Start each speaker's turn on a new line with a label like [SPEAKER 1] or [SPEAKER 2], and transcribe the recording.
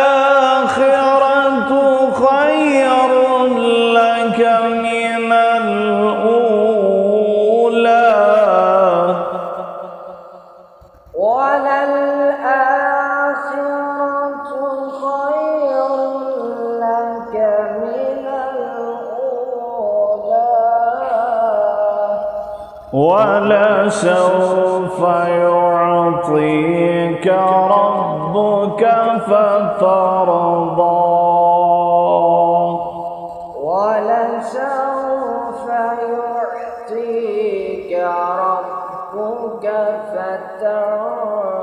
[SPEAKER 1] وللآخرة خير لك من الأولى
[SPEAKER 2] وللآخرة خير لك من الأولى
[SPEAKER 1] ولسوف يعطيك ربك فترضى
[SPEAKER 2] ولسوف يعطيك ربك فترضى